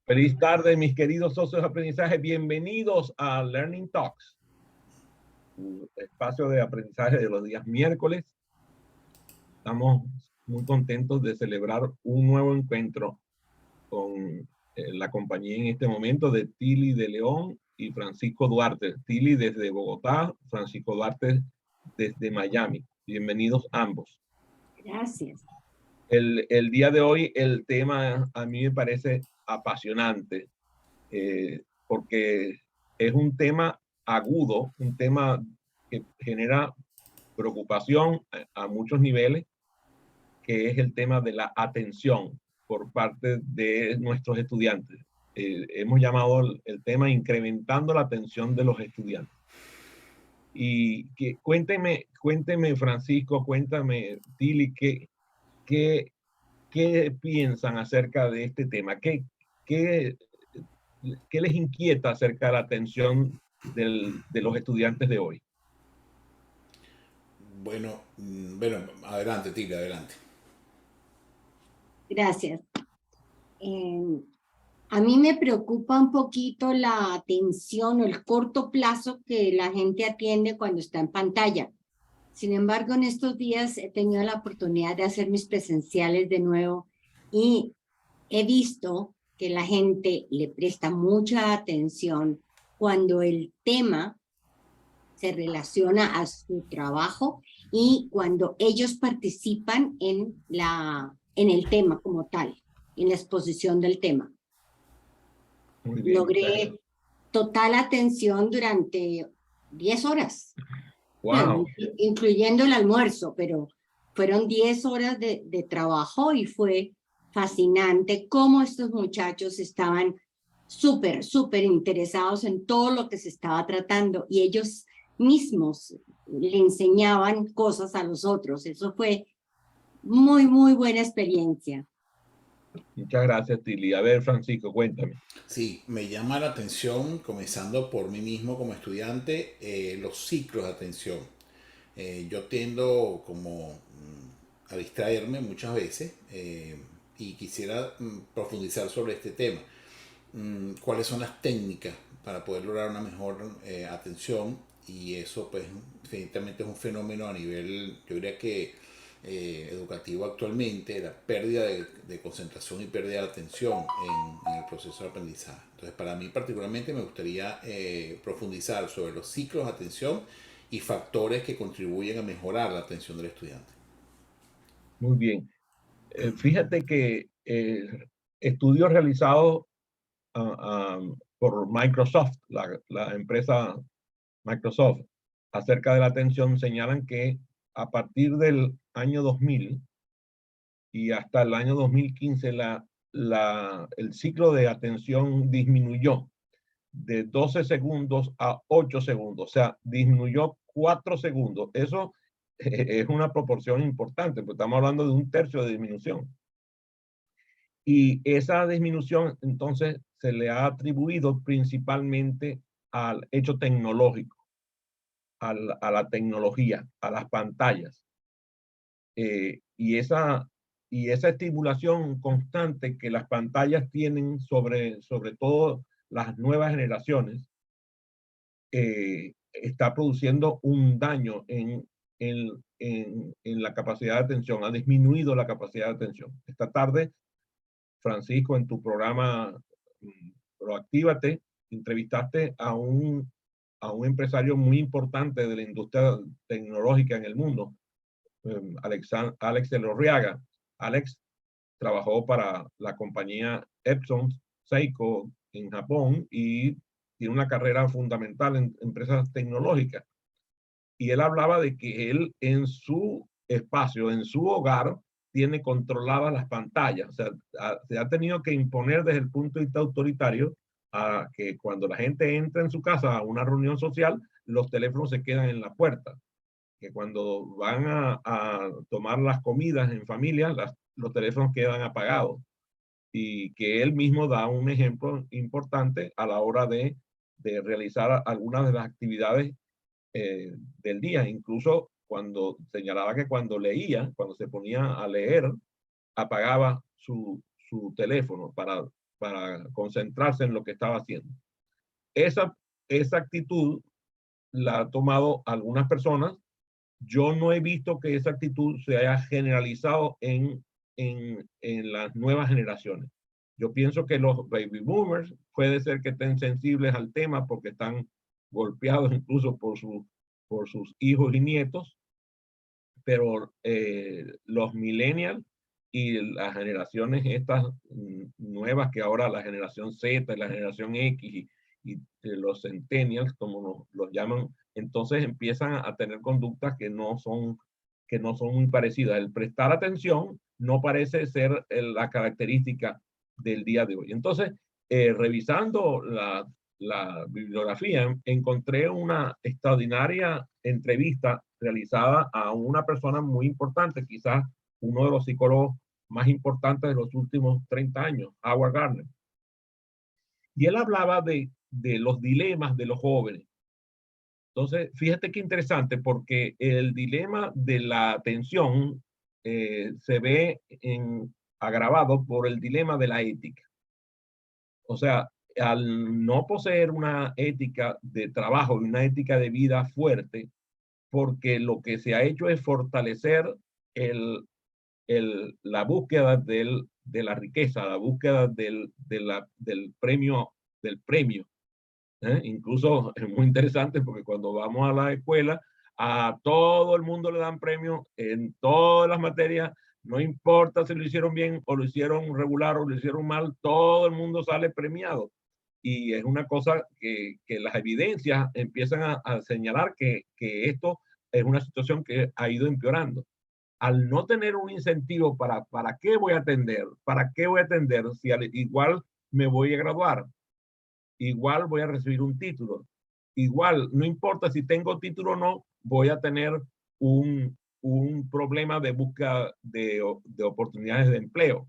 Feliz tarde, mis queridos socios de aprendizaje. Bienvenidos a Learning Talks, un espacio de aprendizaje de los días miércoles. Estamos muy contentos de celebrar un nuevo encuentro con la compañía en este momento de Tilly de León y Francisco Duarte. Tilly desde Bogotá, Francisco Duarte desde Miami. Bienvenidos ambos. Gracias. El día de hoy el tema a mí me parece apasionante. Porque es un tema agudo, un tema que genera preocupación a muchos niveles, que es el tema de la atención por parte de nuestros estudiantes. Hemos llamado el tema incrementando la atención de los estudiantes. Y que cuénteme, Francisco, cuéntame, Tilly, ¿qué piensan acerca de este tema? ¿Qué les inquieta acerca de la atención de los estudiantes de hoy? Bueno, adelante, Tilly, adelante. Gracias. A mí me preocupa un poquito la atención o el corto plazo que la gente atiende cuando está en pantalla. Sin embargo, en estos días he tenido la oportunidad de hacer mis presenciales de nuevo y he visto que la gente le presta mucha atención cuando el tema se relaciona a su trabajo y cuando ellos participan en el tema como tal, en la exposición del tema. Muy bien, Logré total atención durante 10 horas. wow. Bueno, incluyendo el almuerzo, pero fueron 10 horas de trabajo y fue fascinante cómo estos muchachos estaban súper interesados en todo lo que se estaba tratando y ellos mismos le enseñaban cosas a los otros. Eso fue muy buena experiencia. Muchas gracias, Tilly. A ver, Francisco, cuéntame. Sí, me llama la atención, comenzando por mí mismo como estudiante, los ciclos de atención. Yo tiendo como a distraerme muchas veces y quisiera profundizar sobre este tema. ¿Cuáles son las técnicas para poder lograr una mejor atención? Y eso pues definitivamente es un fenómeno a nivel, yo diría que educativo actualmente, la pérdida de concentración y pérdida de atención en el proceso de aprendizaje. Entonces, para mí particularmente me gustaría profundizar sobre los ciclos de atención y factores que contribuyen a mejorar la atención del estudiante. Muy bien. Fíjate que estudios realizados por Microsoft, la empresa Microsoft, acerca de la atención señalan que a partir del año 2000 y hasta el año 2015 el ciclo de atención disminuyó de 12 segundos a 8 segundos, o sea, disminuyó 4 segundos. Eso es una proporción importante, porque estamos hablando de un tercio de disminución. Y esa disminución entonces se le ha atribuido principalmente al hecho tecnológico, a la tecnología, a las pantallas. Y esa estimulación constante que las pantallas tienen sobre todo las nuevas generaciones, está produciendo un daño en la capacidad de atención, ha disminuido la capacidad de atención. Esta tarde, Francisco, en tu programa Proactívate, entrevistaste a un empresario muy importante de la industria tecnológica en el mundo, Alex Elorriaga. Alex trabajó para la compañía Epson Seiko en Japón y tiene una carrera fundamental en empresas tecnológicas. Y él hablaba de que él en su espacio, en su hogar, tiene controladas las pantallas. O sea, se ha tenido que imponer desde el punto de vista autoritario a que cuando la gente entra en su casa a una reunión social, los teléfonos se quedan en la puerta. Que cuando van a tomar las comidas en familia, los teléfonos quedan apagados. Y que él mismo da un ejemplo importante a la hora de realizar algunas de las actividades del día. Incluso cuando señalaba que cuando leía, cuando se ponía a leer, apagaba su teléfono para concentrarse en lo que estaba haciendo. Esa actitud la ha tomado algunas personas. Yo no he visto que esa actitud se haya generalizado en las nuevas generaciones. Yo pienso que los baby boomers puede ser que estén sensibles al tema porque están golpeados incluso por sus hijos y nietos, pero los millennials y las generaciones estas nuevas, que ahora la generación Z, la generación X y los centennials, como los llaman, entonces empiezan a tener conductas que no son muy parecidas. El prestar atención no parece ser la característica del día de hoy. Entonces, revisando la bibliografía, encontré una extraordinaria entrevista realizada a una persona muy importante, quizás uno de los psicólogos más importantes de los últimos 30 años, Howard Gardner. Y él hablaba de los dilemas de los jóvenes. Entonces, fíjate qué interesante, porque el dilema de la atención se ve agravado por el dilema de la ética. O sea, al no poseer una ética de trabajo y una ética de vida fuerte, porque lo que se ha hecho es fortalecer la búsqueda de la riqueza, la búsqueda del premio. Incluso es muy interesante porque cuando vamos a la escuela, a todo el mundo le dan premio en todas las materias, no importa si lo hicieron bien o lo hicieron regular o lo hicieron mal, todo el mundo sale premiado. Y es una cosa que las evidencias empiezan a señalar que esto es una situación que ha ido empeorando. Al no tener un incentivo para qué voy a atender, si igual me voy a graduar, igual voy a recibir un título, igual no importa si tengo título o no, voy a tener un problema de búsqueda de oportunidades de empleo,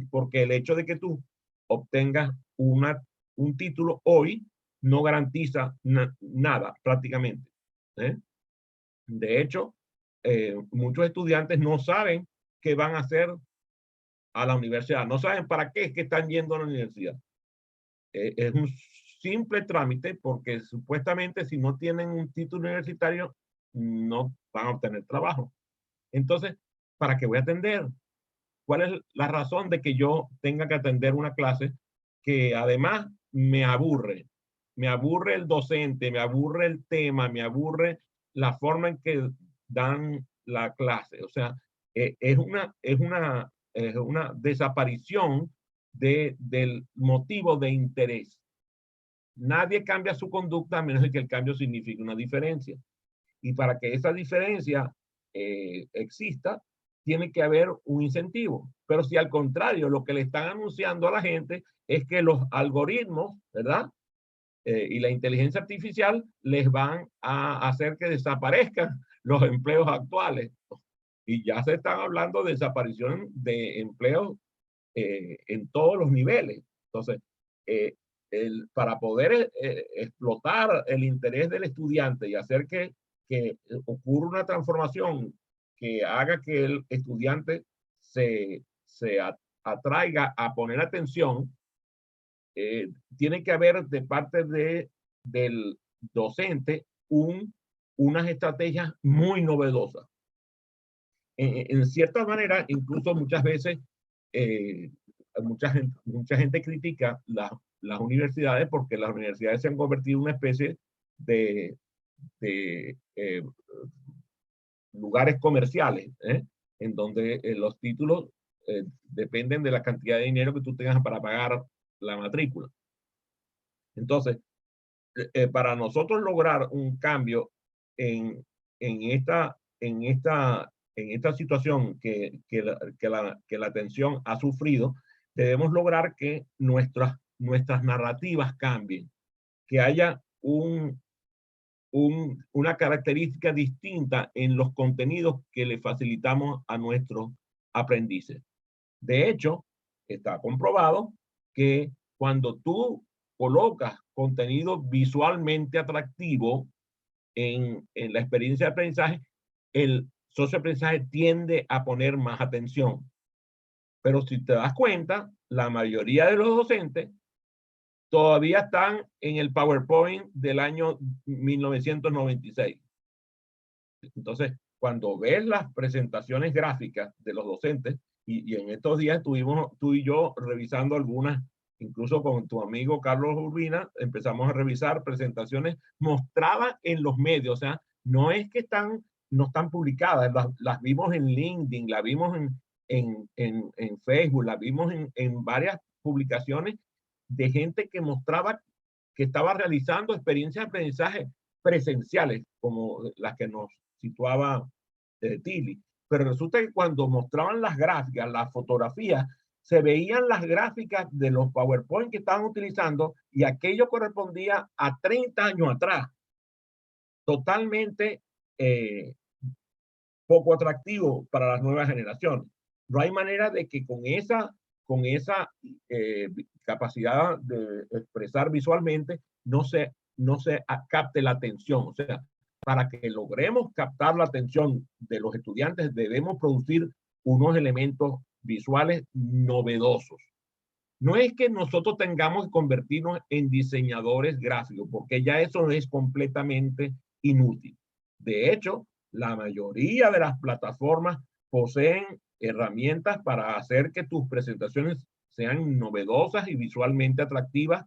porque el hecho de que tú obtengas un título hoy no garantiza nada prácticamente. De hecho, muchos estudiantes no saben qué van a hacer a la universidad, no saben para qué es que están yendo a la universidad. Es un simple trámite porque supuestamente si no tienen un título universitario no van a obtener trabajo. Entonces, ¿para qué voy a atender? ¿Cuál es la razón de que yo tenga que atender una clase que además me aburre? Me aburre el docente, me aburre el tema, me aburre la forma en que dan la clase. O sea, es una desaparición del motivo de interés. Nadie cambia su conducta a menos de que el cambio signifique una diferencia. Y para que esa diferencia exista, tiene que haber un incentivo. Pero si al contrario, lo que le están anunciando a la gente es que los algoritmos, ¿verdad? Y la inteligencia artificial les van a hacer que desaparezcan los empleos actuales. Y ya se están hablando de desaparición de empleos en todos los niveles. Entonces, para poder explotar el interés del estudiante y hacer que ocurra una transformación que haga que el estudiante se atraiga a poner atención, tiene que haber de parte del docente unas estrategias muy novedosas. En cierta manera, incluso muchas veces, mucha gente critica las universidades porque las universidades se han convertido en una especie de lugares comerciales, en donde los títulos dependen de la cantidad de dinero que tú tengas para pagar la matrícula. Entonces, para nosotros lograr un cambio en esta situación que la atención ha sufrido, debemos lograr que nuestras narrativas cambien, que haya una característica distinta en los contenidos que le facilitamos a nuestros aprendices. De hecho, está comprobado que cuando tú colocas contenido visualmente atractivo en la experiencia de aprendizaje, el socioaprendizaje tiende a poner más atención. Pero si te das cuenta, la mayoría de los docentes todavía están en el PowerPoint del año 1996. Entonces, cuando ves las presentaciones gráficas de los docentes, y en estos días estuvimos tú y yo revisando algunas, incluso con tu amigo Carlos Urbina, empezamos a revisar presentaciones mostradas en los medios, o sea, no es que no están publicadas, las vimos en LinkedIn, las vimos en Facebook, las vimos en varias publicaciones de gente que mostraba que estaba realizando experiencias de aprendizaje presenciales, como las que nos situaba Tilly. Pero resulta que cuando mostraban las gráficas, las fotografías, se veían las gráficas de los PowerPoint que estaban utilizando y aquello correspondía a 30 años atrás. Totalmente poco atractivo para las nuevas generaciones. No hay manera de que con esa capacidad de expresar visualmente no se capte la atención. O sea, para que logremos captar la atención de los estudiantes debemos producir unos elementos visuales novedosos. No es que nosotros tengamos que convertirnos en diseñadores gráficos, porque ya eso es completamente inútil. De hecho, la mayoría de las plataformas poseen herramientas para hacer que tus presentaciones sean novedosas y visualmente atractivas.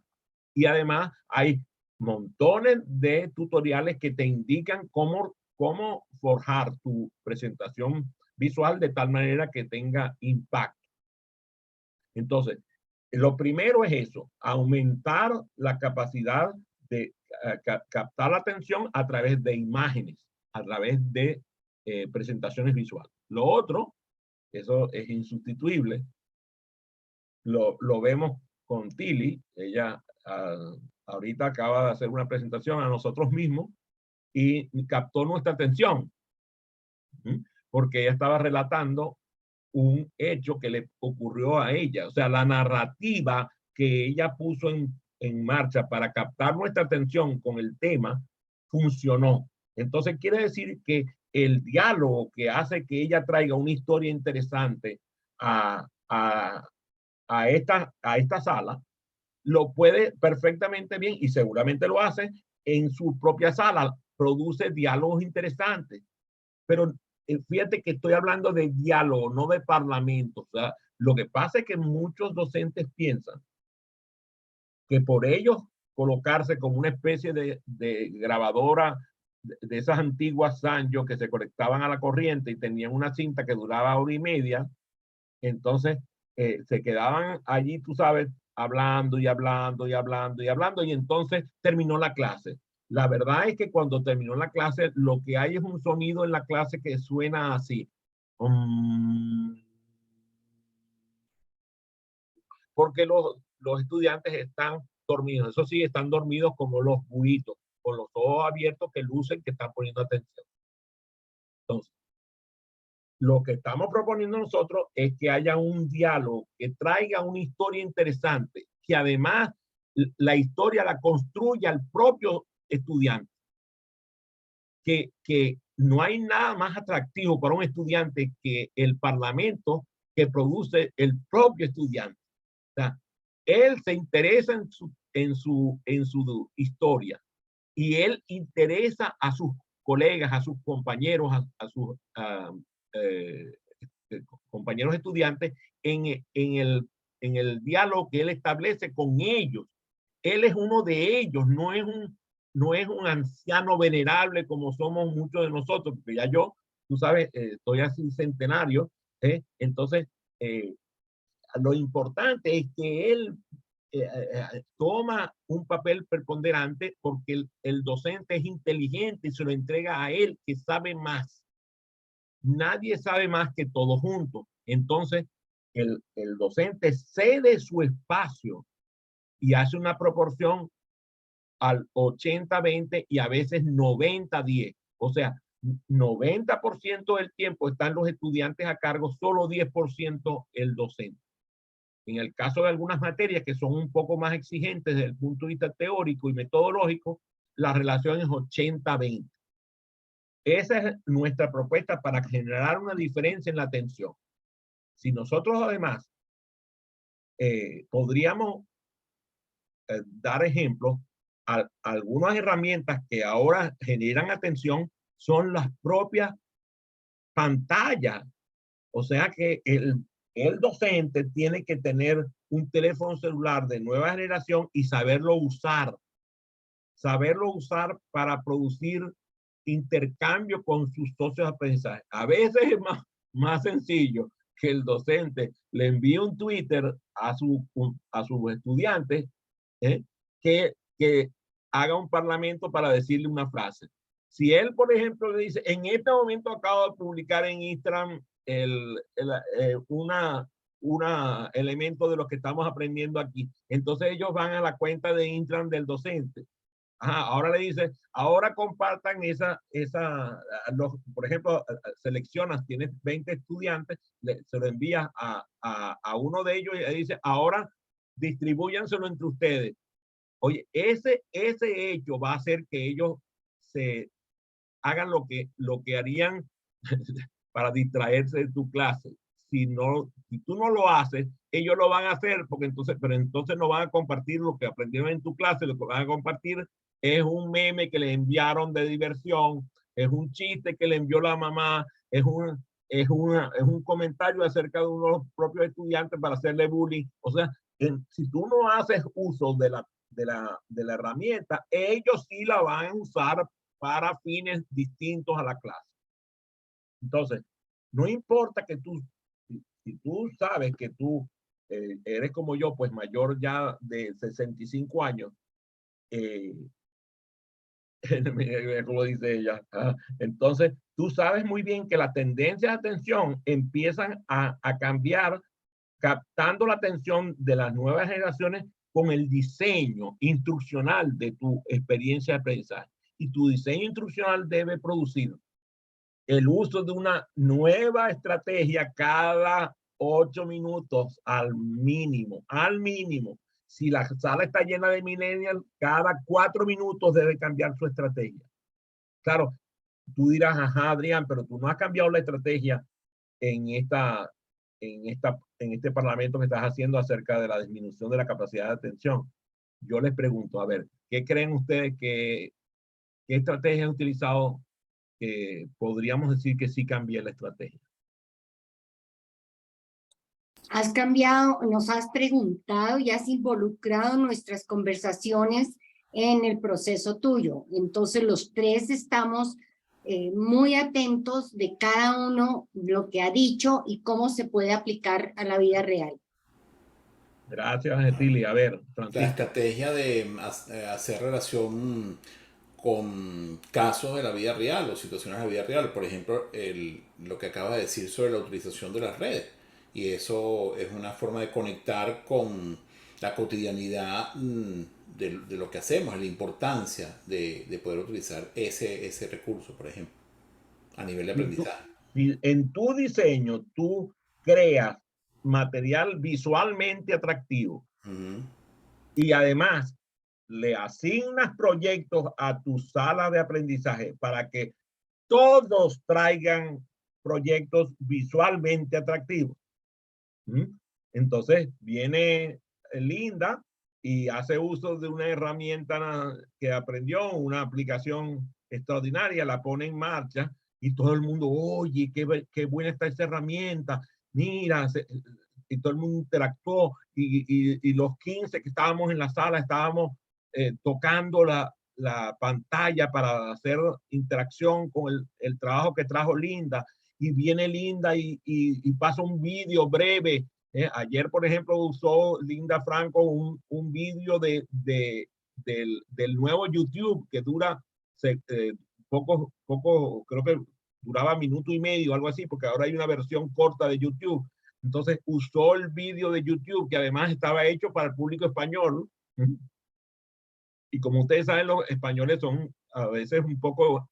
Y además hay montones de tutoriales que te indican cómo forjar tu presentación visual de tal manera que tenga impacto. Entonces, lo primero es eso, aumentar la capacidad de captar la atención a través de imágenes, a través de presentaciones visuales. Lo otro, eso es insustituible, lo vemos con Tilly, ella ahorita acaba de hacer una presentación a nosotros mismos y captó nuestra atención, porque ella estaba relatando un hecho que le ocurrió a ella, o sea, la narrativa que ella puso en marcha para captar nuestra atención con el tema funcionó. Entonces quiere decir que el diálogo que hace que ella traiga una historia interesante a esta sala, lo puede perfectamente bien y seguramente lo hace en su propia sala, produce diálogos interesantes, pero fíjate que estoy hablando de diálogo, no de parlamento. O sea, lo que pasa es que muchos docentes piensan que por ellos colocarse como una especie de grabadora de esas antiguas Sanyo que se conectaban a la corriente y tenían una cinta que duraba 1 hora y media, entonces se quedaban allí, tú sabes, hablando y hablando y hablando y hablando, y entonces terminó la clase. La verdad es que cuando terminó la clase, lo que hay es un sonido en la clase que suena así. Porque los estudiantes están dormidos. Eso sí, están dormidos como los buitos, con los ojos abiertos que lucen que están poniendo atención. Entonces, lo que estamos proponiendo nosotros es que haya un diálogo que traiga una historia interesante, que además la historia la construya el propio estudiante. Que no hay nada más atractivo para un estudiante que el parlamento que produce el propio estudiante. O sea, él se interesa en su historia y él interesa a sus colegas, a sus compañeros, a sus compañeros estudiantes en el diálogo que él establece con ellos. Él es uno de ellos, no es un anciano venerable como somos muchos de nosotros, porque ya yo, tú sabes, estoy así centenario, entonces lo importante es que él toma un papel preponderante porque el docente es inteligente y se lo entrega a él que sabe más. Nadie sabe más que todos juntos. Entonces, el docente cede su espacio y hace una proporción al 80-20 y a veces 90-10. O sea, 90% del tiempo están los estudiantes a cargo, solo 10% el docente. En el caso de algunas materias que son un poco más exigentes desde el punto de vista teórico y metodológico, la relación es 80-20. Esa es nuestra propuesta para generar una diferencia en la atención. Si nosotros además podríamos dar ejemplos, algunas herramientas que ahora generan atención son las propias pantallas. O sea que el docente tiene que tener un teléfono celular de nueva generación y saberlo usar para producir intercambio con sus socios de aprendizaje. A veces es más sencillo que el docente le envíe un Twitter a sus estudiantes que haga un parlamento para decirle una frase. Si él, por ejemplo, le dice, en este momento acabo de publicar en Instagram un elemento de lo que estamos aprendiendo aquí, entonces ellos van a la cuenta de Instagram del docente. Ajá, ahora le dice, ahora compartan por ejemplo, seleccionas, tienes 20 estudiantes, se lo envías a uno de ellos y le dice, ahora distribúyanselo entre ustedes. Oye, ese hecho va a hacer que ellos se hagan lo que harían para distraerse de tu clase. Si tú no lo haces, ellos lo van a hacer, pero entonces no van a compartir lo que aprendieron en tu clase, lo que van a compartir es un meme que le enviaron de diversión, es un chiste que le envió la mamá, es un comentario acerca de uno de los propios estudiantes para hacerle bullying. O sea, si tú no haces uso de la herramienta, ellos sí la van a usar para fines distintos a la clase. Entonces, no importa que si tú sabes que tú eres como yo, pues mayor ya de 65 años, como dice ella, entonces tú sabes muy bien que las tendencias de atención empiezan a cambiar, captando la atención de las nuevas generaciones con el diseño instruccional de tu experiencia de aprendizaje. Y tu diseño instruccional debe producir el uso de una nueva estrategia cada 8 minutos al mínimo, al mínimo. Si la sala está llena de millennials, cada 4 minutos debe cambiar su estrategia. Claro, tú dirás, ajá, Adrián, pero tú no has cambiado la estrategia en este parlamento que estás haciendo acerca de la disminución de la capacidad de atención. Yo les pregunto, a ver, ¿qué creen ustedes qué estrategia han utilizado que podríamos decir que sí cambié la estrategia? Has cambiado, nos has preguntado y has involucrado nuestras conversaciones en el proceso tuyo. Entonces los tres estamos muy atentos de cada uno lo que ha dicho y cómo se puede aplicar a la vida real. Gracias, Getili. A ver, La Francisco. estrategia de hacer relación con casos de la vida real o situaciones de la vida real. Por ejemplo, lo que acaba de decir sobre la utilización de las redes. Y eso es una forma de conectar con la cotidianidad de lo que hacemos, la importancia de poder utilizar ese recurso, por ejemplo, a nivel de aprendizaje. Si en tu diseño tú creas material visualmente atractivo y además le asignas proyectos a tu sala de aprendizaje para que todos traigan proyectos visualmente atractivos. Entonces viene Linda y hace uso de una herramienta que aprendió, una aplicación extraordinaria, la pone en marcha y todo el mundo, oye, qué buena está esa herramienta, mira, y todo el mundo interactuó y los 15 que estábamos en la sala estábamos tocando la pantalla para hacer interacción con el trabajo que trajo Linda, y viene Linda y pasa un vídeo breve. Ayer, por ejemplo, usó Linda Franco un vídeo del nuevo YouTube que dura poco, creo que duraba minuto y medio, algo así, porque ahora hay una versión corta de YouTube. Entonces usó el vídeo de YouTube, que además estaba hecho para el público español. Y como ustedes saben, los españoles son a veces un poco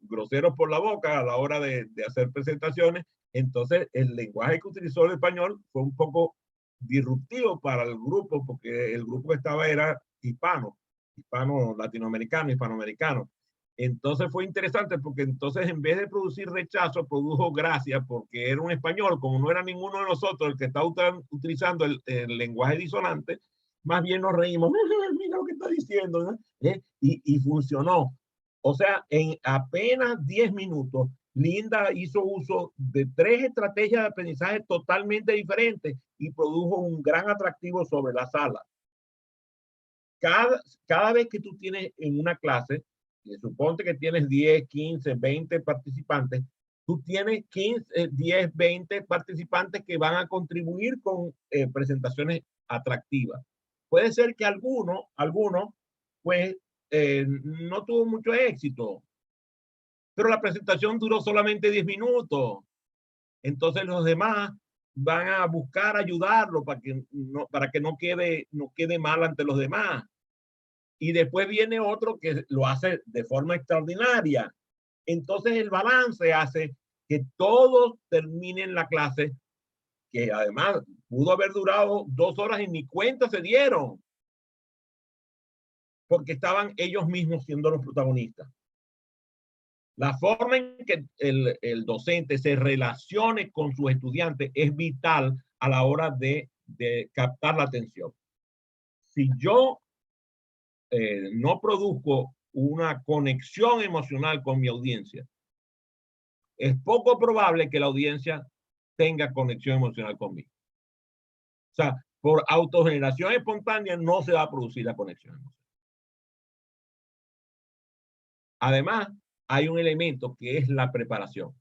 groseros por la boca a la hora de hacer presentaciones. Entonces, el lenguaje que utilizó el español fue un poco disruptivo para el grupo, porque el grupo que estaba era hispano latinoamericano, hispanoamericano. Entonces fue interesante porque entonces en vez de producir rechazo, produjo gracia porque era un español, como no era ninguno de nosotros el que está utilizando el lenguaje disonante, más bien nos reímos, mira lo que está diciendo, ¿no? Y funcionó. O sea, en apenas 10 minutos, Linda hizo uso de 3 estrategias de aprendizaje totalmente diferentes y produjo un gran atractivo sobre la sala. Cada vez que tú tienes en una clase, y suponte que tienes 10, 15, 20 participantes, tú tienes 15, 10, 20 participantes que van a contribuir con presentaciones atractivas. Puede ser que alguno pues, no tuvo mucho éxito, pero la presentación duró solamente 10 minutos. Entonces los demás van a buscar ayudarlo para que no quede mal ante los demás. Y después viene otro que lo hace de forma extraordinaria. Entonces el balance hace que todos terminen la clase, que además pudo haber durado 2 horas y ni cuenta se dieron, porque estaban ellos mismos siendo los protagonistas. La forma en que el docente se relacione con sus estudiantes es vital a la hora de captar la atención. Si yo no produzco una conexión emocional con mi audiencia, es poco probable que la audiencia tenga conexión emocional conmigo. O sea, por autogeneración espontánea no se va a producir la conexión emocional. Además, hay un elemento que es la preparación.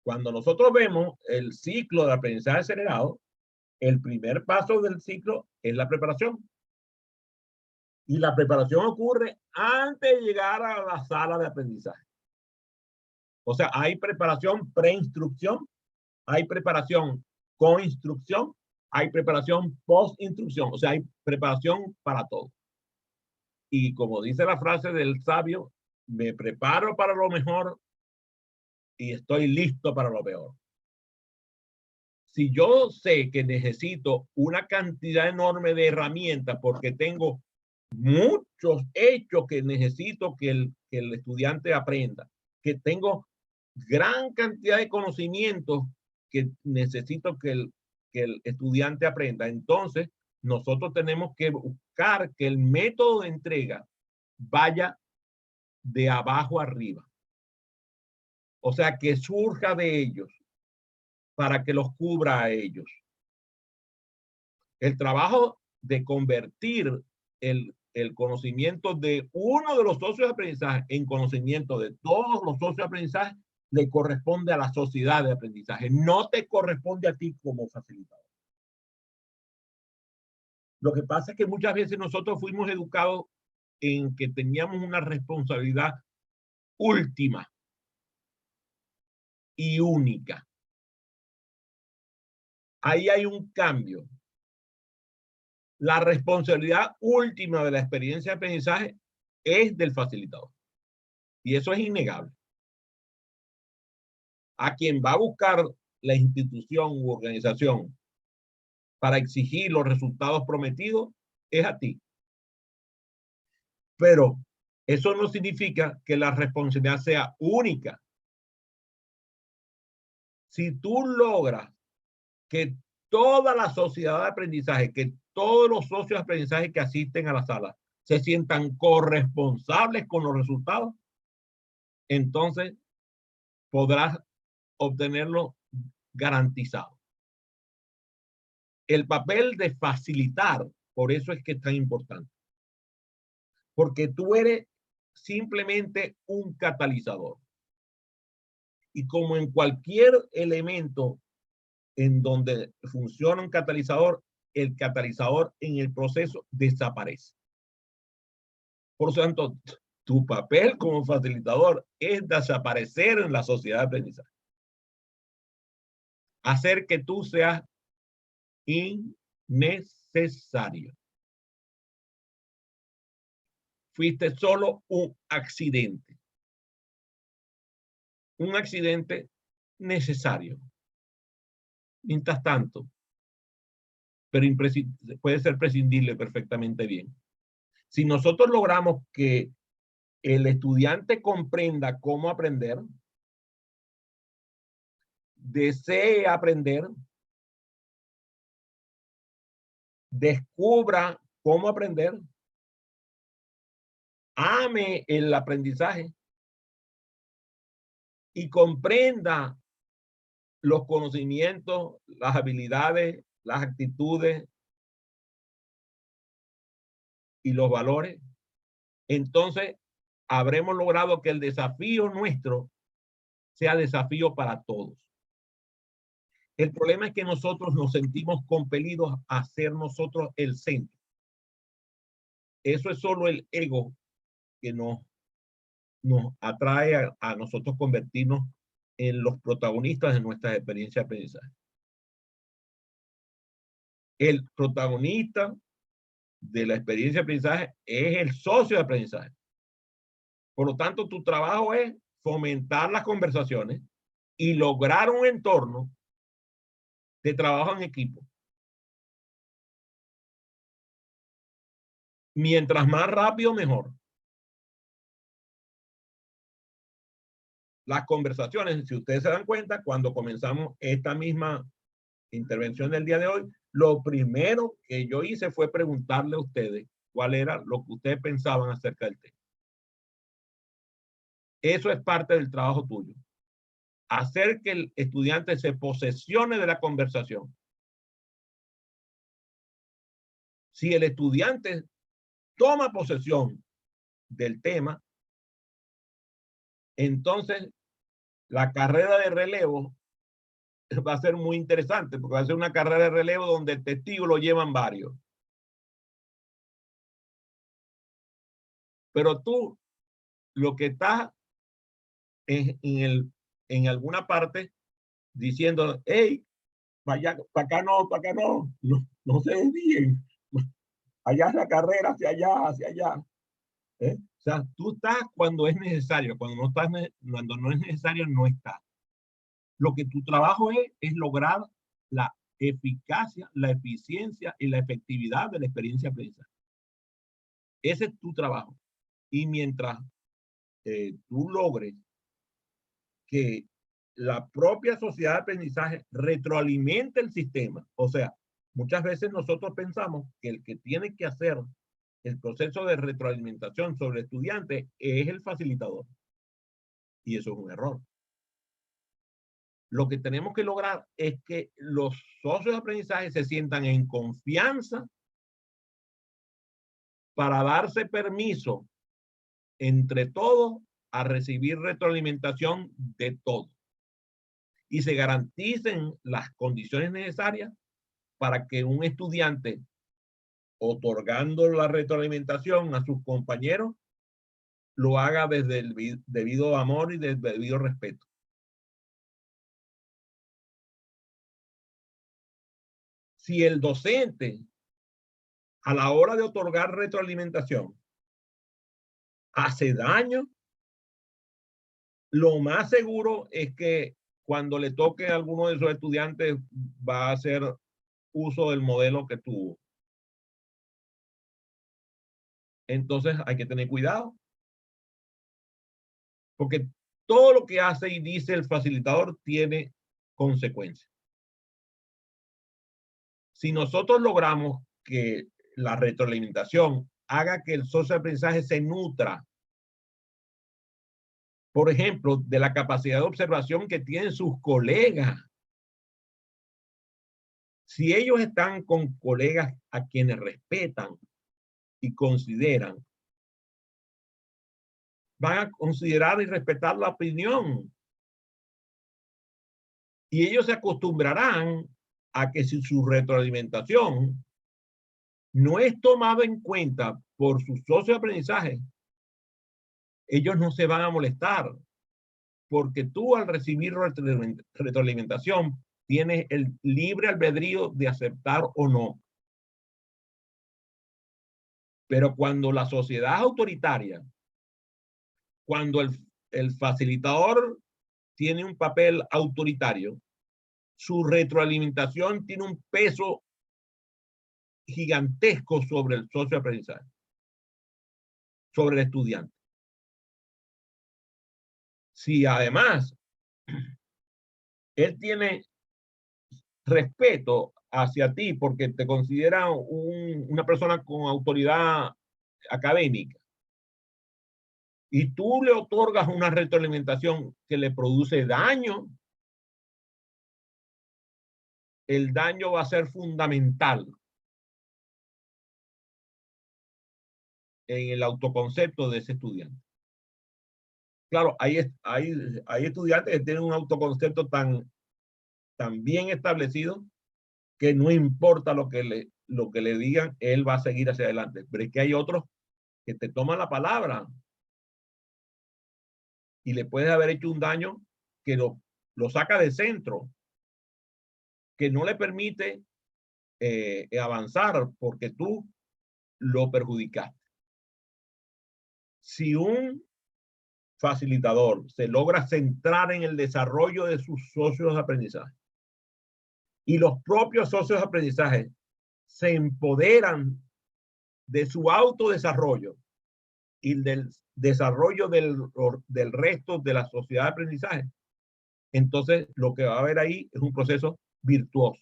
Cuando nosotros vemos el ciclo de aprendizaje acelerado, el primer paso del ciclo es la preparación. Y la preparación ocurre antes de llegar a la sala de aprendizaje. O sea, hay preparación pre-instrucción, hay preparación con instrucción, hay preparación post-instrucción. O sea, hay preparación para todo. Y como dice la frase del sabio, me preparo para lo mejor y estoy listo para lo peor. Si yo sé que necesito una cantidad enorme de herramientas porque tengo muchos hechos que necesito que el estudiante aprenda, que tengo gran cantidad de conocimientos que necesito que el estudiante aprenda, entonces nosotros tenemos que buscar que el método de entrega vaya de abajo arriba. O sea, que surja de ellos para que los cubra a ellos. El trabajo de convertir el conocimiento de uno de los socios de aprendizaje en conocimiento de todos los socios de aprendizaje le corresponde a la sociedad de aprendizaje, no te corresponde a ti como facilitador. Lo que pasa es que muchas veces nosotros fuimos educados en que teníamos una responsabilidad última y única. Ahí hay un cambio. La responsabilidad última de la experiencia de aprendizaje es del facilitador. Y eso es innegable. A quien va a buscar la institución u organización para exigir los resultados prometidos es a ti. Pero eso no significa que la responsabilidad sea única. Si tú logras que toda la sociedad de aprendizaje, que todos los socios de aprendizaje que asisten a la sala se sientan corresponsables con los resultados, entonces podrás obtenerlo garantizado. El papel de facilitar, por eso es que es tan importante. Porque tú eres simplemente un catalizador. Y como en cualquier elemento en donde funciona un catalizador, el catalizador en el proceso desaparece. Por lo tanto, tu papel como facilitador es desaparecer en la sociedad de aprendizaje. Hacer que tú seas innecesario. Fuiste solo un accidente. Un accidente necesario. Mientras tanto, pero puede ser prescindible perfectamente bien. Si nosotros logramos que el estudiante comprenda cómo aprender, desee aprender, descubra cómo aprender, ame el aprendizaje y comprenda los conocimientos, las habilidades, las actitudes y los valores. Entonces, habremos logrado que el desafío nuestro sea desafío para todos. El problema es que nosotros nos sentimos compelidos a ser nosotros el centro. Eso es solo el ego que nos atrae a nosotros convertirnos en los protagonistas de nuestras experiencias de aprendizaje. El protagonista de la experiencia de aprendizaje es el socio de aprendizaje. Por lo tanto, tu trabajo es fomentar las conversaciones y lograr un entorno de trabajo en equipo. Mientras más rápido, mejor. Las conversaciones, si ustedes se dan cuenta, cuando comenzamos esta misma intervención del día de hoy, lo primero que yo hice fue preguntarle a ustedes cuál era lo que ustedes pensaban acerca del tema. Eso es parte del trabajo tuyo. Hacer que el estudiante se posesione de la conversación. Si el estudiante toma posesión del tema, entonces la carrera de relevo va a ser muy interesante, porque va a ser una carrera de relevo donde el testigo lo llevan varios. Pero tú lo que estás en alguna parte diciendo, hey, para acá no, no se desvíen. Allá es la carrera, hacia allá, hacia allá. ¿Eh? O sea, tú estás cuando es necesario, cuando no es necesario, no estás. Lo que tu trabajo es lograr la eficacia, la eficiencia y la efectividad de la experiencia de aprendizaje. Ese es tu trabajo. Y mientras tú logres que la propia sociedad de aprendizaje retroalimente el sistema, o sea, muchas veces nosotros pensamos que el que tiene que hacer el proceso de retroalimentación sobre el estudiante es el facilitador. Y eso es un error. Lo que tenemos que lograr es que los socios de aprendizaje se sientan en confianza para darse permiso entre todos a recibir retroalimentación de todos y se garanticen las condiciones necesarias para que un estudiante, otorgando la retroalimentación a sus compañeros, lo haga desde el debido amor y desde el debido respeto. Si el docente, a la hora de otorgar retroalimentación, hace daño, lo más seguro es que cuando le toque a alguno de esos estudiantes va a hacer uso del modelo que tuvo. Entonces hay que tener cuidado. Porque todo lo que hace y dice el facilitador tiene consecuencias. Si nosotros logramos que la retroalimentación haga que el socio de aprendizaje se nutra, por ejemplo, de la capacidad de observación que tienen sus colegas. Si ellos están con colegas a quienes respetan y consideran, van a considerar y respetar la opinión. Y ellos se acostumbrarán a que si su retroalimentación no es tomada en cuenta por su socio de aprendizaje, ellos no se van a molestar, porque tú al recibir retroalimentación tienes el libre albedrío de aceptar o no. Pero cuando la sociedad es autoritaria, cuando el facilitador tiene un papel autoritario, su retroalimentación tiene un peso gigantesco sobre el socio de aprendizaje, sobre el estudiante. Si además él tiene respeto hacia ti porque te considera una persona con autoridad académica y tú le otorgas una retroalimentación que le produce daño, el daño va a ser fundamental en el autoconcepto de ese estudiante. Claro, hay estudiantes que tienen un autoconcepto tan bien establecido que no importa lo que le digan, él va a seguir hacia adelante. Pero es que hay otros que te toman la palabra y le puedes haber hecho un daño que lo saca de centro, que no le permite avanzar porque tú lo perjudicaste. Si un facilitador se logra centrar en el desarrollo de sus socios de aprendizaje y los propios socios de aprendizaje se empoderan de su autodesarrollo y del desarrollo del resto de la sociedad de aprendizaje, entonces lo que va a haber ahí es un proceso virtuoso.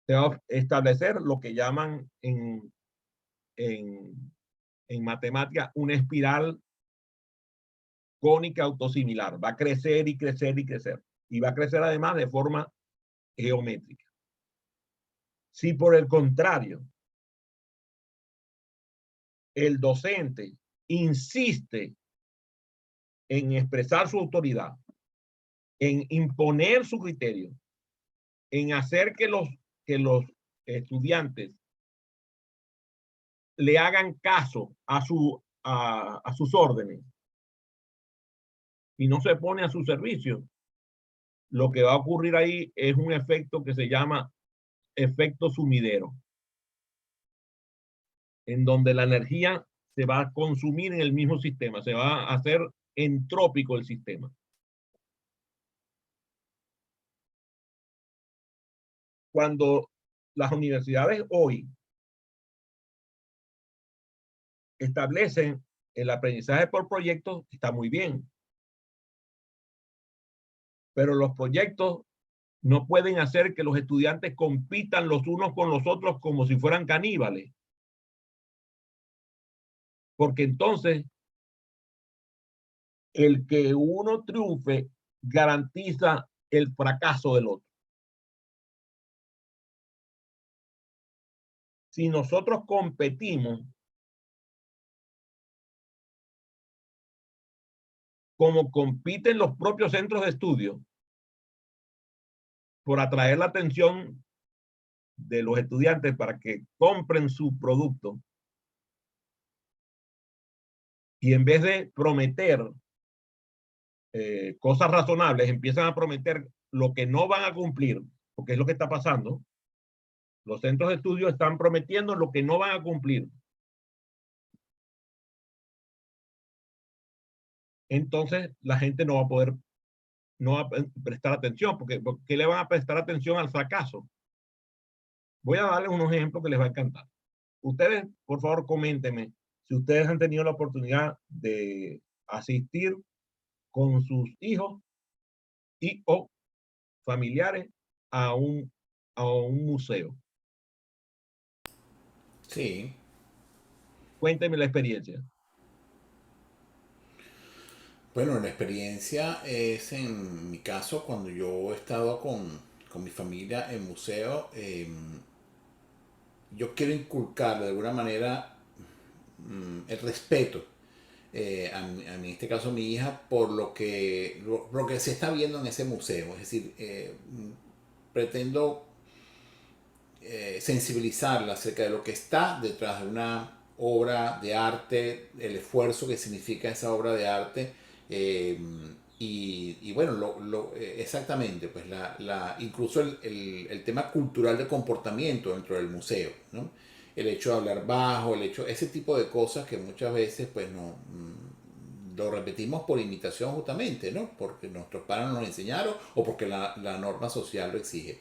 Se va a establecer lo que llaman en matemática una espiral cónica autosimilar. Va a crecer y crecer y crecer. Y va a crecer además de forma geométrica. Si por el contrario el docente insiste en expresar su autoridad, en imponer su criterio, en hacer que los estudiantes le hagan caso a sus órdenes y no se pone a su servicio, lo que va a ocurrir ahí es un efecto que se llama efecto sumidero, en donde la energía se va a consumir en el mismo sistema, se va a hacer entrópico el sistema. Cuando las universidades hoy establecen el aprendizaje por proyectos, está muy bien. Pero los proyectos no pueden hacer que los estudiantes compitan los unos con los otros como si fueran caníbales. Porque entonces el que uno triunfe garantiza el fracaso del otro. Si nosotros competimos como compiten los propios centros de estudio por atraer la atención de los estudiantes para que compren su producto, y en vez de prometer cosas razonables, empiezan a prometer lo que no van a cumplir, porque es lo que está pasando. Los centros de estudio están prometiendo lo que no van a cumplir. Entonces la gente no va a prestar atención, porque ¿qué le van a prestar atención al fracaso? Voy a darles unos ejemplos que les va a encantar. Ustedes, por favor, coméntenme si ustedes han tenido la oportunidad de asistir con sus hijos y o familiares a un museo. Sí. Cuéntenme la experiencia. Bueno, la experiencia es en mi caso cuando yo he estado con mi familia en museo, yo quiero inculcar de alguna manera el respeto en este caso mi hija por lo que se está viendo en ese museo. Es decir, pretendo sensibilizarla acerca de lo que está detrás de una obra de arte, el esfuerzo que significa esa obra de arte. eh, y bueno, exactamente, pues incluso el tema cultural de comportamiento dentro del museo, ¿no? El hecho de hablar bajo, ese tipo de cosas que muchas veces pues no lo repetimos por imitación justamente, ¿no? Porque nuestros padres nos enseñaron o porque la norma social lo exige.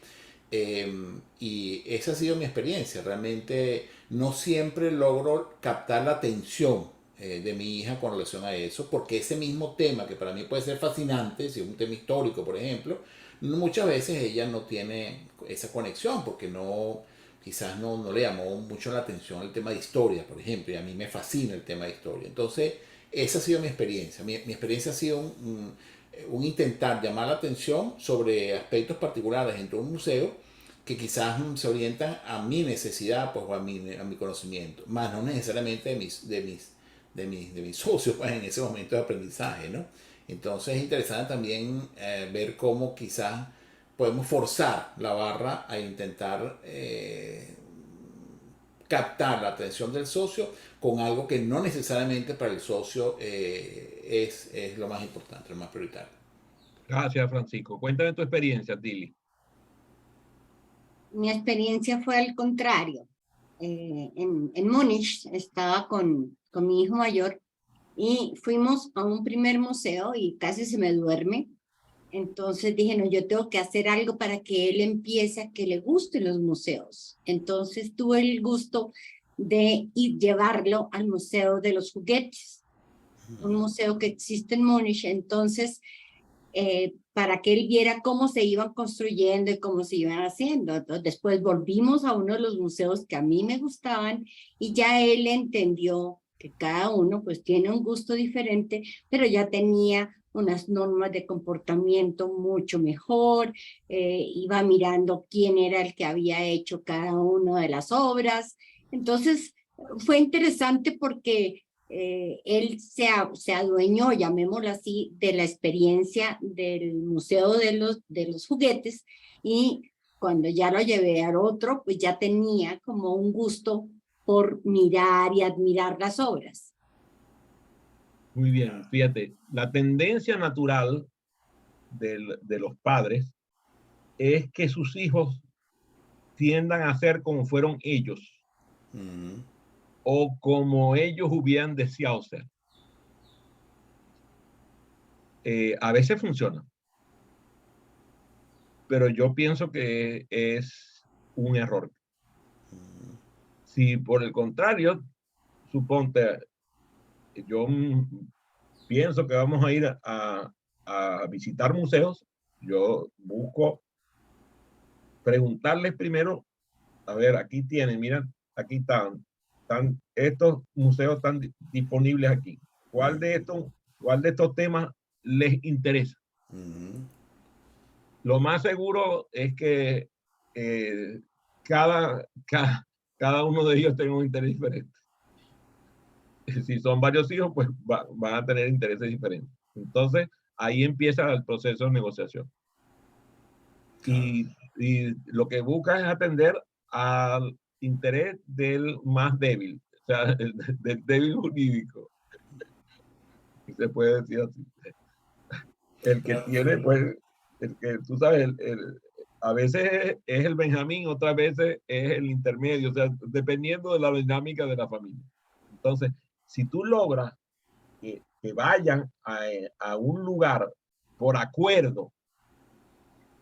Y esa ha sido mi experiencia. Realmente no siempre logro captar la atención de mi hija con relación a eso, porque ese mismo tema, que para mí puede ser fascinante, si es un tema histórico, por ejemplo, muchas veces ella no tiene esa conexión, porque no, quizás no le llamó mucho la atención el tema de historia, por ejemplo, y a mí me fascina el tema de historia. Entonces, esa ha sido mi experiencia. Mi experiencia ha sido un intentar llamar la atención sobre aspectos particulares dentro de un museo que quizás se orientan a mi necesidad, pues, o a mi conocimiento, más no necesariamente de mis socios, pues, en ese momento de aprendizaje, ¿no? Entonces es interesante también ver cómo quizás podemos forzar la barra a intentar captar la atención del socio con algo que no necesariamente para el socio es lo más importante, lo más prioritario. Gracias, Francisco. Cuéntame tu experiencia, Tilly. Mi experiencia fue al contrario. En Múnich estaba con mi hijo mayor y fuimos a un primer museo y casi se me duerme. Entonces dije, no, yo tengo que hacer algo para que él empiece a que le gusten los museos. Entonces tuve el gusto de llevarlo al Museo de los Juguetes, un museo que existe en Múnich. Entonces, para que él viera cómo se iban construyendo y cómo se iban haciendo. Entonces, después volvimos a uno de los museos que a mí me gustaban y ya él entendió que cada uno pues tiene un gusto diferente, pero ya tenía unas normas de comportamiento mucho mejor, iba mirando quién era el que había hecho cada una de las obras. Entonces, fue interesante porque él se adueñó, llamémoslo así, de la experiencia del Museo de los Juguetes, y cuando ya lo llevé al otro, pues ya tenía como un gusto por mirar y admirar las obras. Muy bien, fíjate, la tendencia natural de los padres es que sus hijos tiendan a ser como fueron ellos o como ellos hubieran deseado ser. A veces funciona, pero yo pienso que es un error. Si por el contrario, suponte, yo pienso que vamos a ir a visitar museos, yo busco preguntarles primero, a ver, aquí tienen, mira, aquí están estos museos están disponibles aquí. ¿Cuál de estos temas les interesa? Lo más seguro es que eh, cada, cada, cada uno de ellos tenga un interés diferente. Si son varios hijos, pues van a tener intereses diferentes. Entonces, ahí empieza el proceso de negociación. Claro. Y lo que busca es atender al interés del más débil, o sea, del débil jurídico, si se puede decir así. El que Pero, tiene, pues, el que tú sabes, a veces es el Benjamín, otras veces es el intermedio, o sea, dependiendo de la dinámica de la familia. Entonces, si tú logras que vayan a un lugar por acuerdo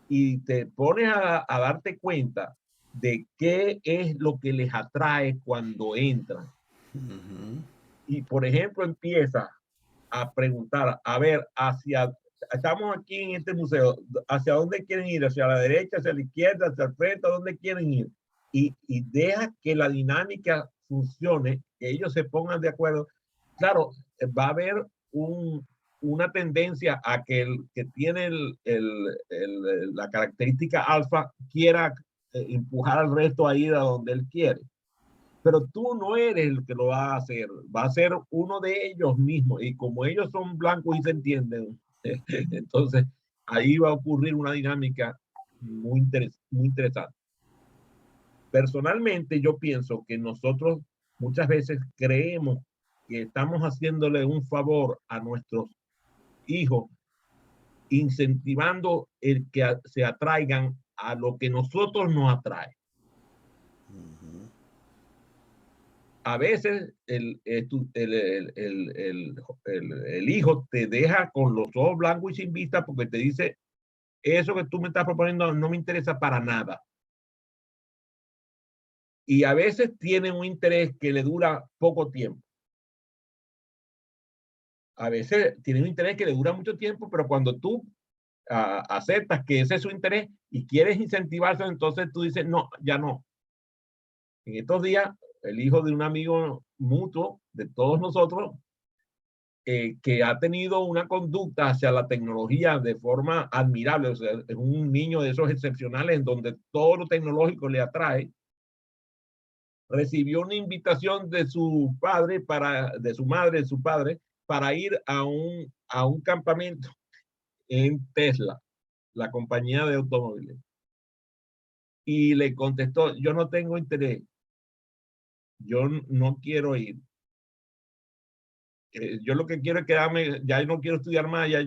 y te pones a darte cuenta de qué es lo que les atrae cuando entran. Y, por ejemplo, empieza a preguntar, a ver, estamos aquí en este museo, ¿hacia dónde quieren ir? ¿Hacia la derecha, hacia la izquierda, hacia el frente? ¿A dónde quieren ir? Y deja que la dinámica funcione, que ellos se pongan de acuerdo. Claro, va a haber una tendencia a que el que tiene la característica alfa quiera empujar al resto a ir a donde él quiere. Pero tú no eres el que lo va a hacer, va a ser uno de ellos mismos. Y como ellos son blancos y se entienden, entonces ahí va a ocurrir una dinámica muy interesante. Personalmente, yo pienso que nosotros muchas veces creemos que estamos haciéndole un favor a nuestros hijos, incentivando el que se atraigan a lo que nosotros nos atrae. A veces el hijo te deja con los ojos blancos y sin vista porque te dice, eso que tú me estás proponiendo no me interesa para nada. Y a veces tiene un interés que le dura poco tiempo. a veces tienen un interés que le dura mucho tiempo, pero cuando tú aceptas que ese es su interés y quieres incentivarse, entonces tú dices, no, ya no. En estos días, el hijo de un amigo mutuo de todos nosotros, que ha tenido una conducta hacia la tecnología de forma admirable, o sea, es un niño de esos excepcionales en donde todo lo tecnológico le atrae, recibió una invitación de su padre, de su madre, de su padre, para ir a un campamento en Tesla, la compañía de automóviles. Y le contestó, yo no tengo interés, yo no quiero ir. Yo lo que quiero es quedarme, ya no quiero estudiar más, ya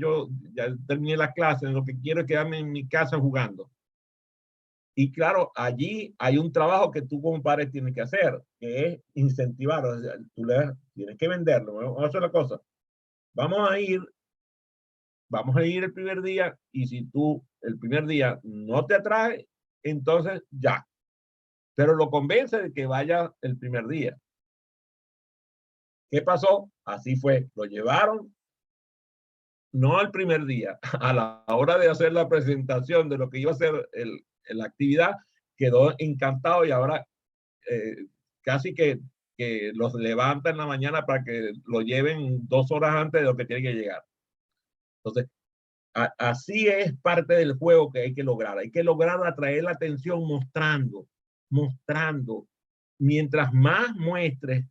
terminé las clases, lo que quiero es quedarme en mi casa jugando. Y claro, allí hay un trabajo que tú como padre tienes que hacer, que es incentivar. O sea, tú tienes que venderlo. Vamos a hacer la cosa. Vamos a ir el primer día y si tú el primer día no te atrae, entonces ya. Pero lo convence de que vaya el primer día. ¿Qué pasó? Así fue. Lo llevaron, no al primer día, a la hora de hacer la presentación de lo que iba a ser la actividad, quedó encantado y ahora casi que los levanta en la mañana para que lo lleven 2 horas antes de lo que tiene que llegar. Entonces, así es parte del juego que hay que lograr. Hay que lograr atraer la atención mostrando. Mientras más muestres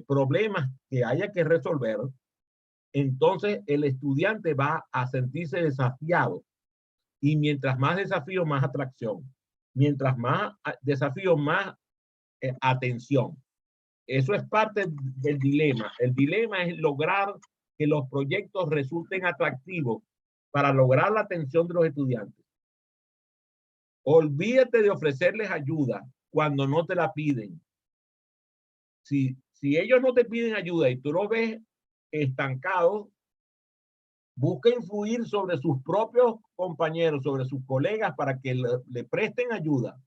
problemas que haya que resolver, entonces el estudiante va a sentirse desafiado. Y mientras más desafío, más atracción. Mientras más desafío, más atención. Eso es parte del dilema. El dilema es lograr que los proyectos resulten atractivos para lograr la atención de los estudiantes. Olvídate de ofrecerles ayuda cuando no te la piden. Si ellos no te piden ayuda y tú los ves estancados, busca influir sobre sus propios compañeros, sobre sus colegas para que le presten ayuda.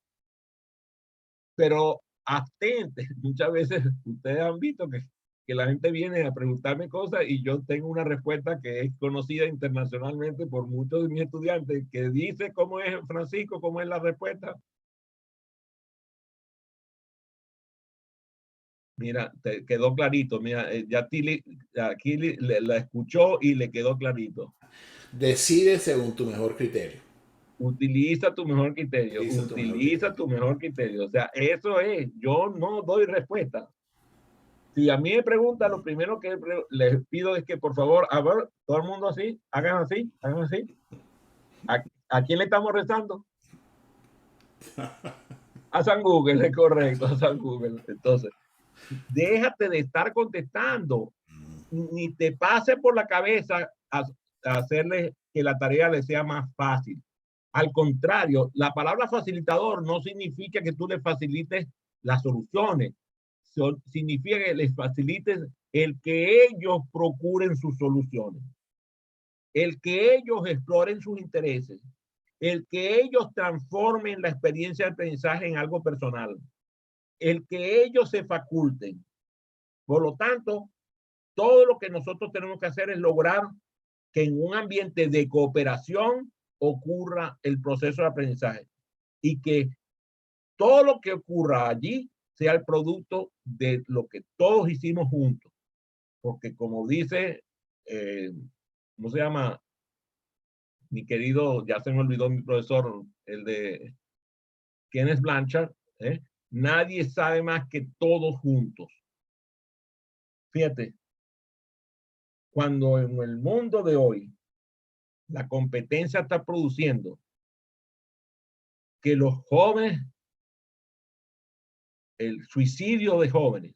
Pero abstente. Muchas veces ustedes han visto que la gente viene a preguntarme cosas y yo tengo una respuesta que es conocida internacionalmente por muchos de mis estudiantes, que dice cómo es Francisco, cómo es la respuesta. Mira, te quedó clarito. Mira, ya aquí la escuchó y le quedó clarito. Decide según tu mejor criterio. Utiliza tu mejor criterio. Utiliza tu mejor Utiliza criterio. tu mejor criterio. O sea, eso es. Yo no doy respuesta. Si a mí me preguntan, lo primero que les pido es que por favor, a ver, todo el mundo así, hagan así, hagan así. ¿A quién le estamos rezando? A San Google, es correcto, a San Google. Entonces, déjate de estar contestando, ni te pase por la cabeza a hacerle que la tarea le sea más fácil. Al contrario, la palabra facilitador no significa que tú le facilites las soluciones, significa que les facilites el que ellos procuren sus soluciones, el que ellos exploren sus intereses, el que ellos transformen la experiencia de aprendizaje en algo personal, el que ellos se faculten. Por lo tanto, todo lo que nosotros tenemos que hacer es lograr que en un ambiente de cooperación ocurra el proceso de aprendizaje y que todo lo que ocurra allí sea el producto de lo que todos hicimos juntos. Porque como dice, ¿cómo se llama? Mi querido, ya se me olvidó mi profesor, el de Kenneth Blanchard, nadie sabe más que todos juntos. Fíjate, cuando en el mundo de hoy la competencia está produciendo que los jóvenes, el suicidio de jóvenes,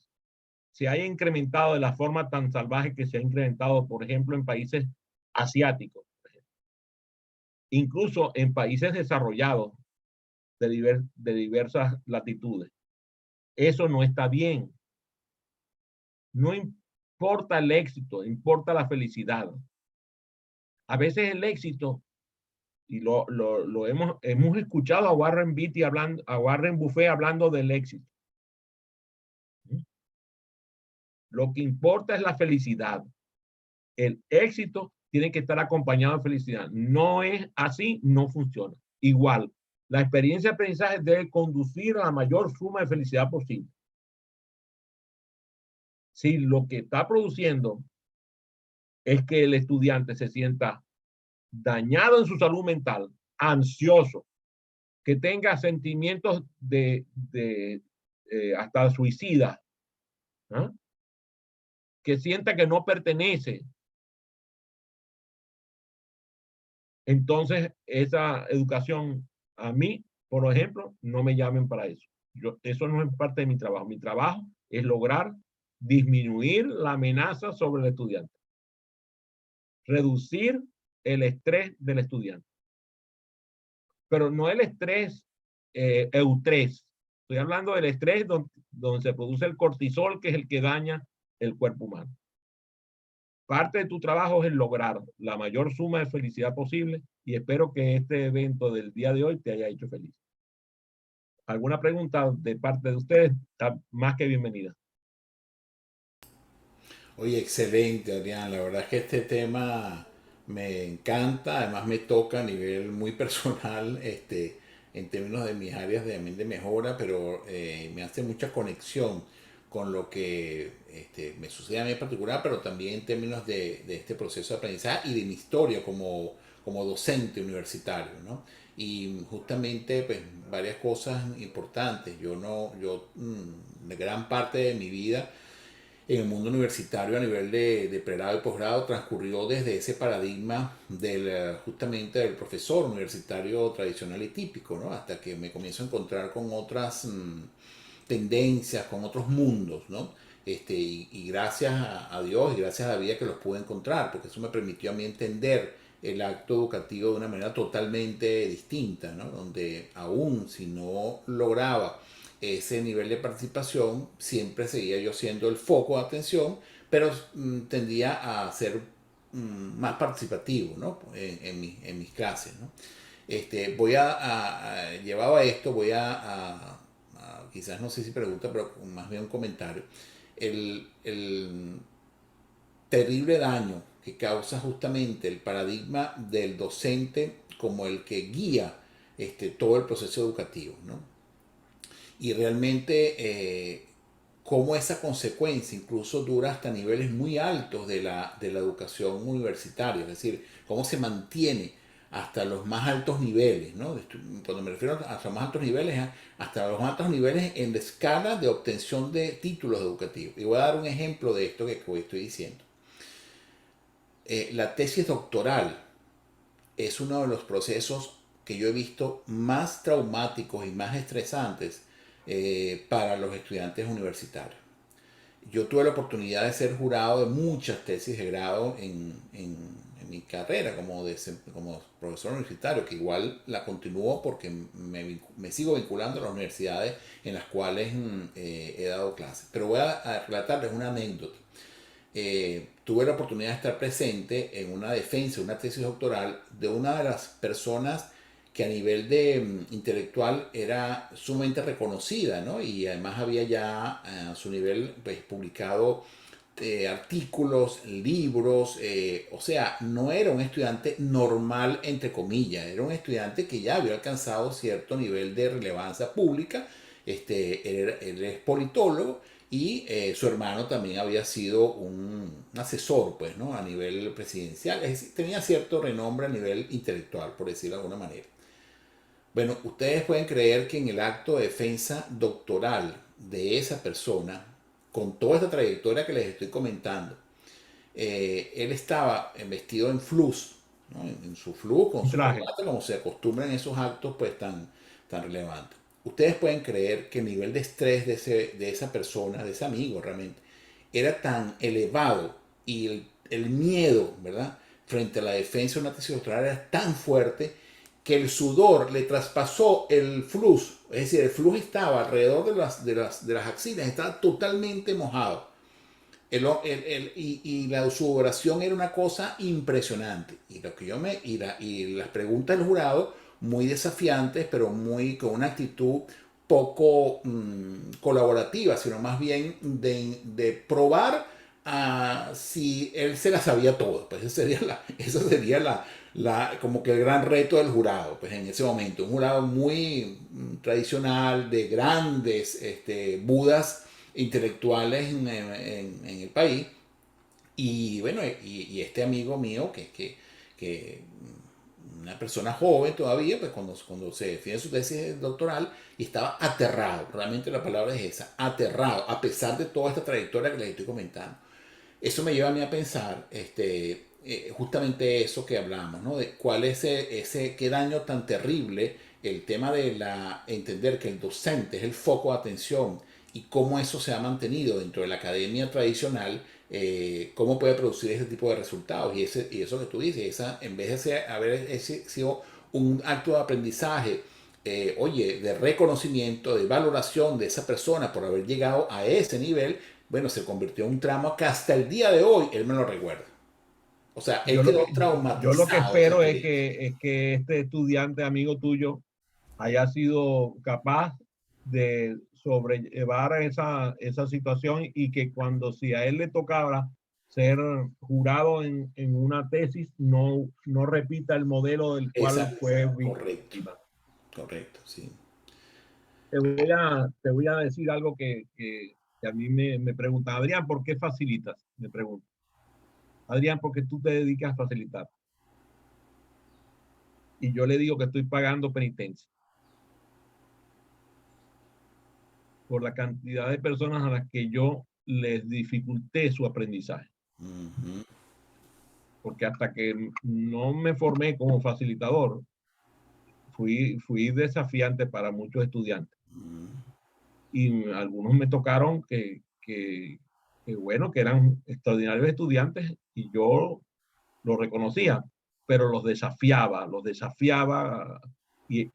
se haya incrementado de la forma tan salvaje que se ha incrementado, por ejemplo, en países asiáticos, incluso en países desarrollados de diversas latitudes. Eso no está bien. No importa el éxito, importa la felicidad. A veces el éxito, y lo hemos escuchado a Warren Buffett hablando del éxito. Lo que importa es la felicidad. El éxito tiene que estar acompañado de felicidad. No es así, no funciona. Igual, la experiencia de aprendizaje debe conducir a la mayor suma de felicidad posible. Si lo que está produciendo es que el estudiante se sienta dañado en su salud mental, ansioso, que tenga sentimientos hasta suicida, ¿ah? Que sienta que no pertenece, entonces esa educación a mí, por ejemplo, no me llamen para eso. Eso no es parte de mi trabajo. Mi trabajo es lograr disminuir la amenaza sobre el estudiante, reducir el estrés del estudiante, pero no el estrés eustrés. Estoy hablando del estrés donde se produce el cortisol, que es el que daña el cuerpo humano. Parte de tu trabajo es lograr la mayor suma de felicidad posible y espero que este evento del día de hoy te haya hecho feliz. ¿Alguna pregunta de parte de ustedes? Está más que bienvenida. Oye, excelente, Adrián. La verdad es que este tema me encanta, además me toca a nivel muy personal, en términos de mis áreas de mejora, pero me hace mucha conexión con lo que me sucede a mí en particular, pero también en términos de este proceso de aprendizaje y de mi historia como docente universitario, ¿no? Y justamente, pues, varias cosas importantes. De gran parte de mi vida en el mundo universitario a nivel de pregrado y posgrado transcurrió desde ese paradigma justamente del profesor universitario tradicional y típico, ¿no? Hasta que me comienzo a encontrar con otras tendencias, con otros mundos, ¿no? Y gracias a Dios y gracias a la vida que los pude encontrar, porque eso me permitió a mí entender el acto educativo de una manera totalmente distinta, ¿no? Donde aún si no lograba ese nivel de participación, siempre seguía yo siendo el foco de atención, pero tendía a ser más participativo, ¿no? En mis clases, ¿no? Llevado a esto, quizás no sé si pregunta, pero más bien un comentario. El terrible daño que causa justamente el paradigma del docente como el que guía todo el proceso educativo, ¿no? Y realmente cómo esa consecuencia incluso dura hasta niveles muy altos de la educación universitaria, es decir, cómo se mantiene hasta los más altos niveles, ¿no? Cuando me refiero a los más altos niveles, hasta los más altos niveles en la escala de obtención de títulos educativos. Y voy a dar un ejemplo de esto que hoy estoy diciendo. La tesis doctoral es uno de los procesos que yo he visto más traumáticos y más estresantes para los estudiantes universitarios. Yo tuve la oportunidad de ser jurado de muchas tesis de grado en mi carrera como profesor universitario, que igual la continúo porque me sigo vinculando a las universidades en las cuales he dado clases. Pero voy a relatarles una anécdota. Tuve la oportunidad de estar presente en una defensa, una tesis doctoral de una de las personas que a nivel intelectual era sumamente reconocida, ¿no? Y además había ya a su nivel, pues, publicado artículos, libros, o sea, no era un estudiante normal, entre comillas, era un estudiante que ya había alcanzado cierto nivel de relevancia pública. Él es politólogo y su hermano también había sido un asesor, pues, ¿no? A nivel presidencial, es decir, tenía cierto renombre a nivel intelectual, por decirlo de alguna manera. Bueno, ustedes pueden creer que en el acto de defensa doctoral de esa persona, con toda esta trayectoria que les estoy comentando, él estaba vestido en flus, ¿no? En su flus, con su Traje. corbata, como se acostumbra en esos actos pues tan relevantes. Ustedes pueden creer que el nivel de estrés de esa persona, de ese amigo realmente, era tan elevado y el miedo, ¿verdad?, frente a la defensa de una tesis doctoral era tan fuerte que el sudor le traspasó el flux, es decir, el flux estaba alrededor de las axilas, estaba totalmente mojado. Y la sudoración era una cosa impresionante. Y las preguntas del jurado, muy desafiantes, pero con una actitud poco colaborativa, sino más bien de probar si él se la sabía todo, pues esa sería como que el gran reto del jurado, pues en ese momento, un jurado muy tradicional de grandes budas intelectuales en el país. Y bueno, y este amigo mío, que una persona joven todavía, pues cuando se define su tesis doctoral, y estaba aterrado, realmente la palabra es esa, aterrado, a pesar de toda esta trayectoria que les estoy comentando. Eso me lleva a mí a pensar justamente eso que hablamos, ¿no? De cuál es qué daño tan terrible el tema de entender que el docente es el foco de atención y cómo eso se ha mantenido dentro de la academia tradicional, cómo puede producir ese tipo de resultados. Y eso que tú dices, en vez de haber sido un acto de aprendizaje, oye, de reconocimiento, de valoración de esa persona por haber llegado a ese nivel, bueno, se convirtió en un tramo que hasta el día de hoy él me lo recuerda. O sea, él Yo lo quedó que, yo lo que traumatizado de esa espero experiencia. es que este estudiante amigo tuyo haya sido capaz de sobrellevar esa situación y que cuando si a él le tocaba ser jurado en una tesis, no repita el modelo del cual Exacto, fue correcto, víctima. correcto, sí. Te voy a decir algo que a mí me pregunta, Adrián, ¿por qué facilitas? Me pregunta. Adrián, ¿por qué tú te dedicas a facilitar? Y yo le digo que estoy pagando penitencia por la cantidad de personas a las que yo les dificulté su aprendizaje. Ujú, Porque hasta que no me formé como facilitador, fui desafiante para muchos estudiantes. ujú. Y algunos me tocaron bueno, que eran extraordinarios estudiantes y yo los reconocía, pero los desafiaba y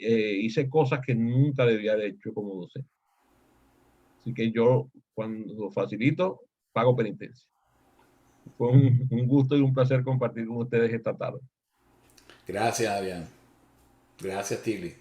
hice cosas que nunca debía haber hecho como docente. Así que yo, cuando facilito, pago penitencia. Fue un gusto y un placer compartir con ustedes esta tarde. Gracias, Adrián. Gracias, Tilly.